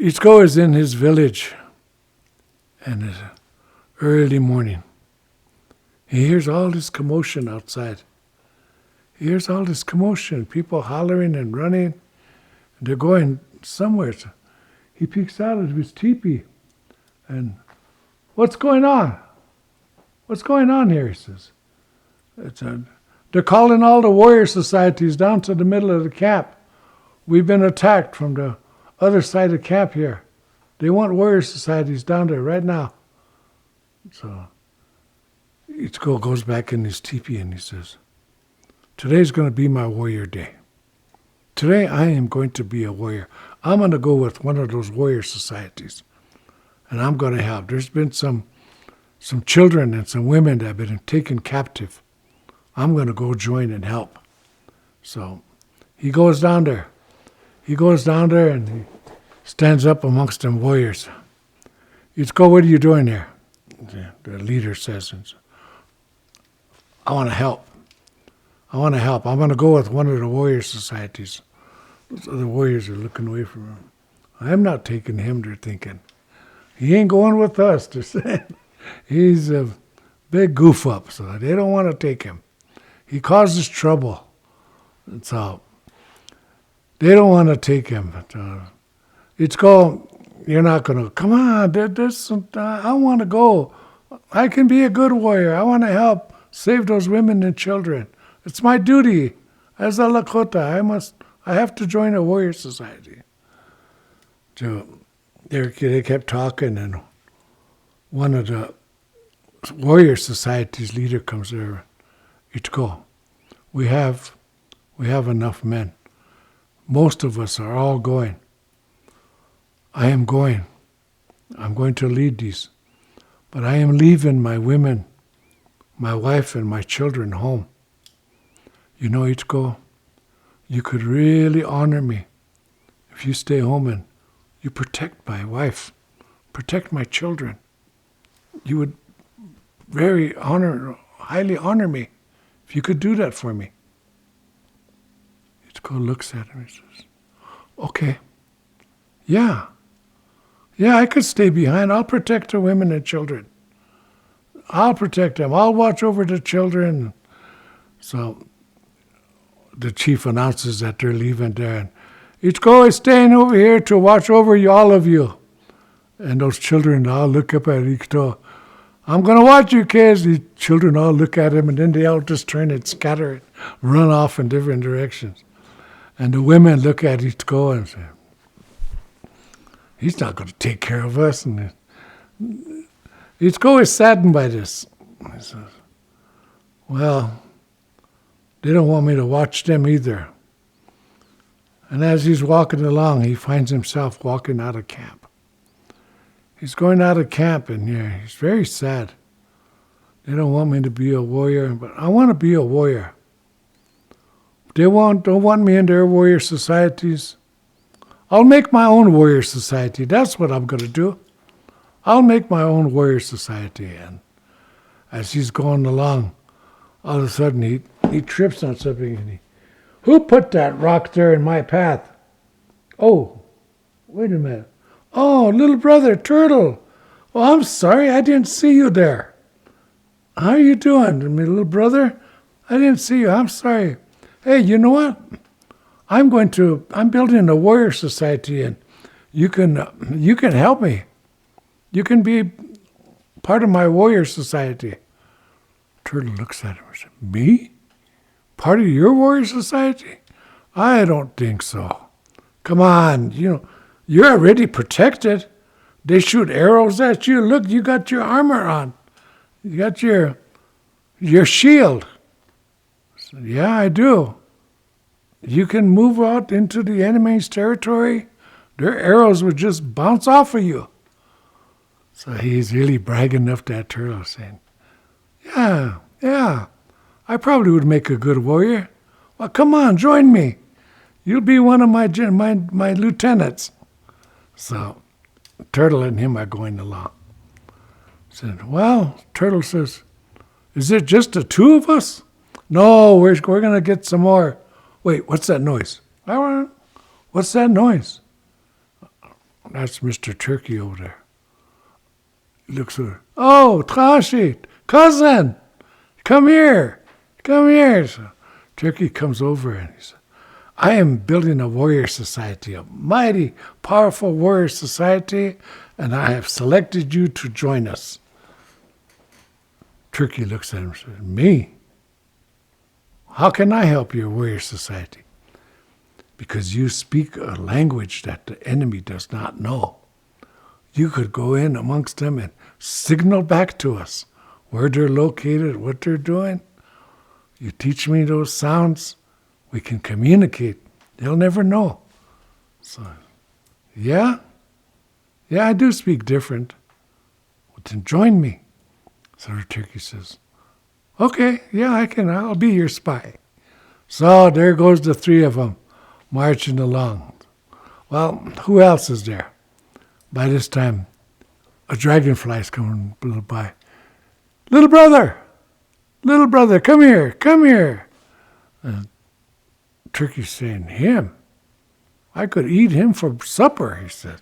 Ichko is in his village, and it's early morning. He hears all this commotion outside. He hears all this commotion, people hollering and running. They're going somewhere. So he peeks out of his teepee, and what's going on? What's going on here? He says. They're calling all the warrior societies down to the middle of the camp. We've been attacked from the other side of the camp here. They want warrior societies down there right now. So Ichiko goes back in his teepee and he says, today's going to be my warrior day. Today I am going to be a warrior. I'm going to go with one of those warrior societies, and I'm going to help. There's been some children and some women that have been taken captive. I'm going to go join and help. So he goes down there. He goes down there and he stands up amongst them warriors. Ichiko, what are you doing here? The leader says, I want to help. I want to help. I'm going to go with one of the warrior societies. Those other warriors are looking away from him. I'm not taking him, they're thinking. He ain't going with us, they're saying. He's a big goof up, so they don't want to take him. He causes trouble. And so they don't want to take him. It's called, you're not going to, come on, I want to go. I can be a good warrior. I want to help save those women and children. It's my duty. As a Lakota, I have to join a warrior society. So they kept talking, and one of the warrior society's leader comes there. Ichiko, we have enough men. Most of us are all going. I am going. I'm going to lead these. But I am leaving my women, my wife and my children home. You know, Ichiko, you could really honor me if you stay home and you protect my wife, protect my children. You would highly honor me if you could do that for me. Ichiko looks at him and says, okay, yeah, I could stay behind. I'll protect the women and children. I'll protect them. I'll watch over the children. So the chief announces that they're leaving there, and Ichiko is staying over here to watch over you, all of you. And those children all look up at Ichiko. I'm going to watch you kids. The children all look at him, and then they all just turn and scatter and run off in different directions. And the women look at Ichiko and say, he's not going to take care of us. And Ichiko is saddened by this. He says, well, they don't want me to watch them either. And as he's walking along, he finds himself walking out of camp. He's going out of camp, and he's very sad. They don't want me to be a warrior, but I want to be a warrior. They don't want me in their warrior societies. I'll make my own warrior society. That's what I'm going to do. I'll make my own warrior society. And as he's going along, all of a sudden he trips on something. And who put that rock there in my path? Oh, wait a minute. Oh, little brother, Turtle. Oh, I'm sorry, I didn't see you there. How are you doing, my little brother? I didn't see you. I'm sorry. Hey, you know what? I'm building a warrior society, and you can help me. You can be part of my warrior society. Turtle looks at him and says, me? Part of your warrior society? I don't think so. Come on, you're already protected. They shoot arrows at you. Look, you got your armor on. You got your shield. I said, yeah, I do. You can move out into the enemy's territory. Their arrows would just bounce off of you. So he's really bragging up that turtle, saying, yeah, I probably would make a good warrior. Well, come on, join me. You'll be one of my lieutenants. So Turtle and him are going along. Said, well, Turtle says, is it just the two of us? No, we're going to get some more. Wait, what's that noise? What's that noise? that's Mr. Turkey over there. He looks over. Oh, Tashi, cousin, come here. Come here. So Turkey comes over and he says, I am building a warrior society, a mighty, powerful warrior society, and I have selected you to join us. Turkey looks at him and says, me? How can I help your warrior society? Because you speak a language that the enemy does not know. You could go in amongst them and signal back to us where they're located, what they're doing. You teach me those sounds, we can communicate. They'll never know. So, yeah, I do speak different. Well, then join me. So the turkey says, okay, yeah, I'll be your spy. So there goes the three of them marching along. Well, who else is there? By this time, a dragonfly is coming by. Little brother, come here. Turkey's saying, him? I could eat him for supper, he said.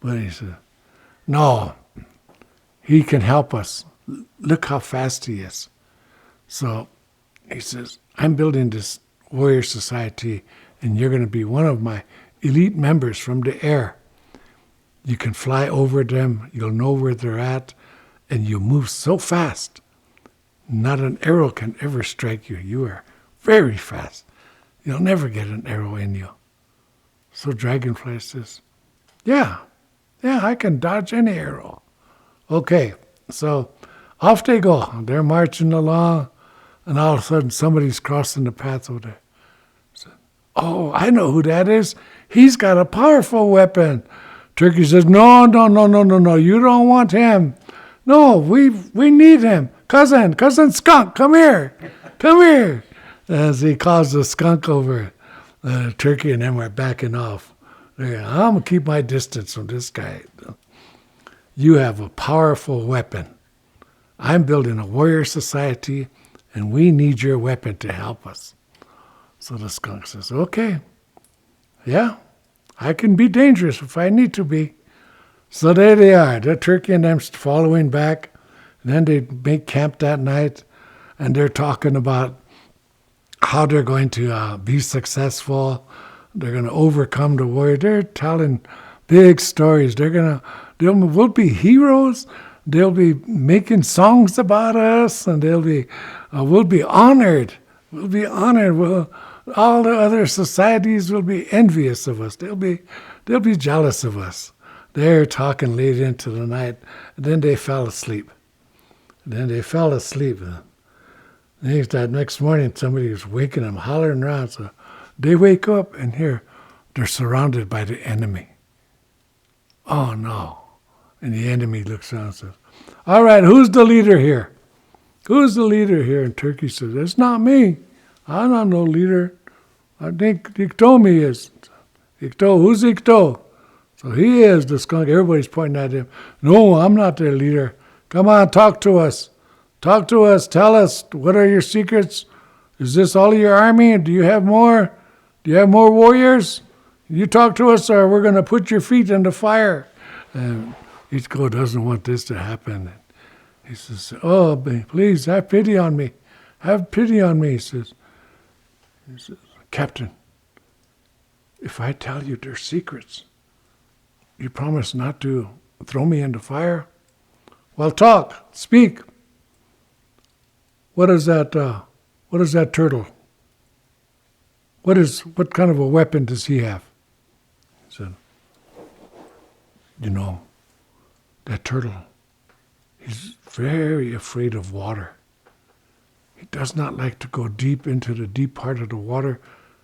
But he said, no, he can help us. Look how fast he is. So he says, I'm building this warrior society, and you're going to be one of my elite members from the air. You can fly over them, you'll know where they're at, and you move so fast. Not an arrow can ever strike you. You are very fast. You'll never get an arrow in you. So Dragonfly says, yeah, I can dodge any arrow. Okay, so off they go. They're marching along, and all of a sudden somebody's crossing the path over there. So, oh, I know who that is. He's got a powerful weapon. Turkey says, no, you don't want him. No, we need him. Cousin skunk, come here. As he calls the skunk over, Turkey and them are backing off. I'm going to keep my distance from this guy. You have a powerful weapon. I'm building a warrior society, and we need your weapon to help us. So the skunk says, okay, yeah, I can be dangerous if I need to be. So there they are, the turkey and them following back. And then they make camp that night, and they're talking about how they're going to be successful. They're going to overcome the warrior. They're telling big stories. We'll be heroes. They'll be making songs about us, and we'll be honored. We'll be honored. All the other societies will be envious of us. They'll be jealous of us. They're talking late into the night, and then they fell asleep. That next morning, somebody was waking them, hollering around. So they wake up, and here they're surrounded by the enemy. Oh, no. And the enemy looks around and says, all right, who's the leader here? And Turkey says, it's not me. I'm not no leader. I think Iktomi is. Who's Ikto? So he is the skunk. Everybody's pointing at him. No, I'm not their leader. Come on, talk to us. Tell us, what are your secrets? Is this all of your army? Do you have more? Do you have more warriors? You talk to us, or we're going to put your feet in the fire. And Ikto doesn't want this to happen. He says, oh, please, have pity on me. He says, Captain, if I tell you their secrets, you promise not to throw me in the fire? Well, speak. What is that turtle? What kind of a weapon does he have? He said, that turtle, he's very afraid of water. He does not like to go deep into the deep part of the water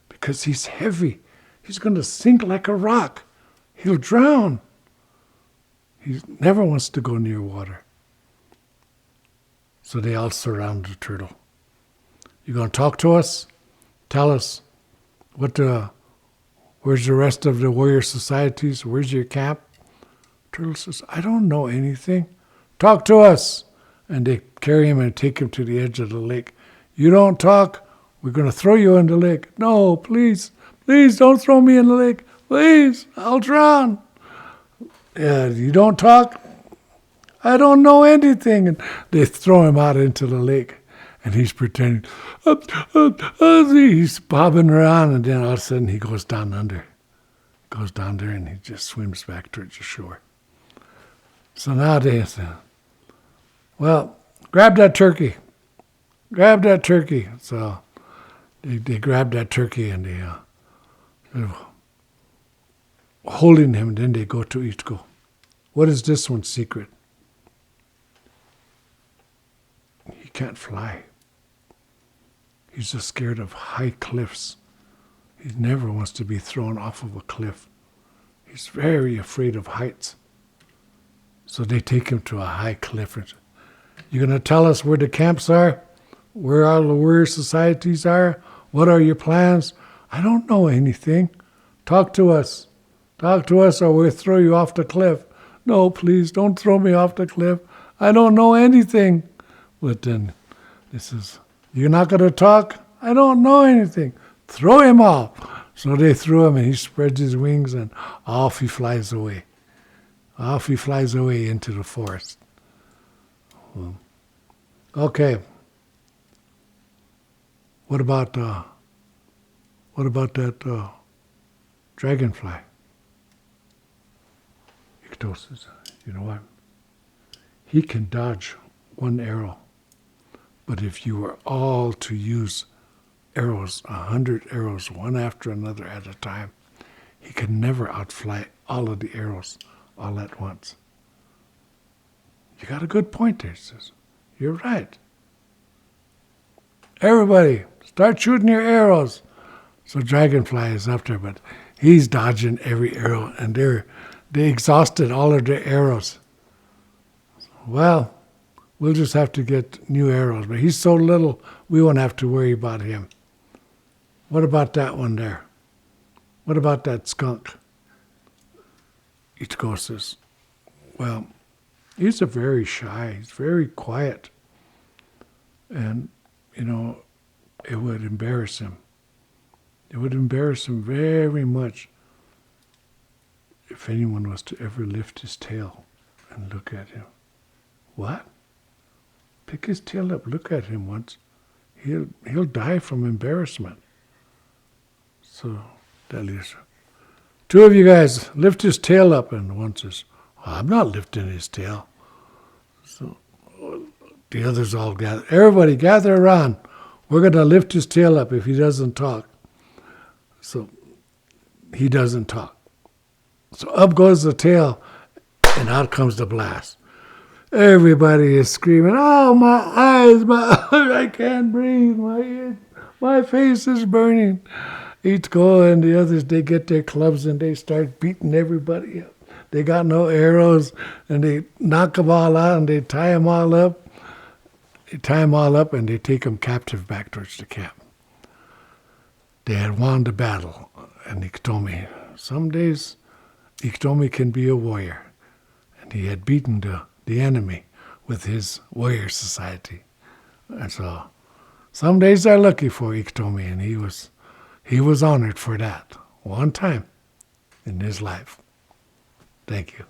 because he's heavy. He's going to sink like a rock. He'll drown. He never wants to go near water. So they all surround the turtle. You going to talk to us? Tell us where's the rest of the warrior societies? Where's your camp? Turtle says, I don't know anything. Talk to us. And they carry him and take him to the edge of the lake. You don't talk, we're going to throw you in the lake. No, please don't throw me in the lake. Please, I'll drown. You don't talk? I don't know anything. And they throw him out into the lake. And he's pretending, he's bobbing around. And then all of a sudden he goes down under. Goes down there and he just swims back towards the shore. So now they say, well, grab that turkey. Grab that turkey. So they grab that turkey and they're holding him. And then they go to Ichko. What is this one's secret? He can't fly. He's just scared of high cliffs. He never wants to be thrown off of a cliff. He's very afraid of heights. So they take him to a high cliff. You're going to tell us where the camps are? Where all the warrior societies are? What are your plans? I don't know anything. Talk to us. Talk to us or we'll throw you off the cliff. No, please, don't throw me off the cliff. I don't know anything. But then this is, you're not going to talk? I don't know anything. Throw him off. So they threw him and he spreads his wings and off he flies away. Off he flies away into the forest. Okay. What about that dragonfly? Iktomi says, you know what? He can dodge one arrow. But if you were all to use arrows, 100 arrows, one after another at a time, he could never outfly all of the arrows all at once. You got a good point there, he says. You're right. Everybody, start shooting your arrows. So Dragonfly is up there, but he's dodging every arrow, and they exhausted all of their arrows. Well, we'll just have to get new arrows, but he's so little, we won't have to worry about him. What about that one there? What about that skunk? Ichiko says, well, he's very shy, he's very quiet. And, it would embarrass him. It would embarrass him very much if anyone was to ever lift his tail and look at him. What? Pick his tail up, look at him once. He'll die from embarrassment. So that leaves two of you guys lift his tail up, and one says, I'm not lifting his tail. So the others all gather. Everybody gather around. We're going to lift his tail up if he doesn't talk. So he doesn't talk. So up goes the tail, and out comes the blast. Everybody is screaming, oh, my eyes, I can't breathe, my face is burning. Ichko and the others, they get their clubs and they start beating everybody up. They got no arrows, and they knock them all out, and they tie them all up. They tie them all up, and they take them captive back towards the camp. They had won the battle, and Iktomi, some days Iktomi can be a warrior, and he had beaten the enemy with his warrior society. And so some days are lucky for Iktomi, and he was honored for that one time in his life. Thank you.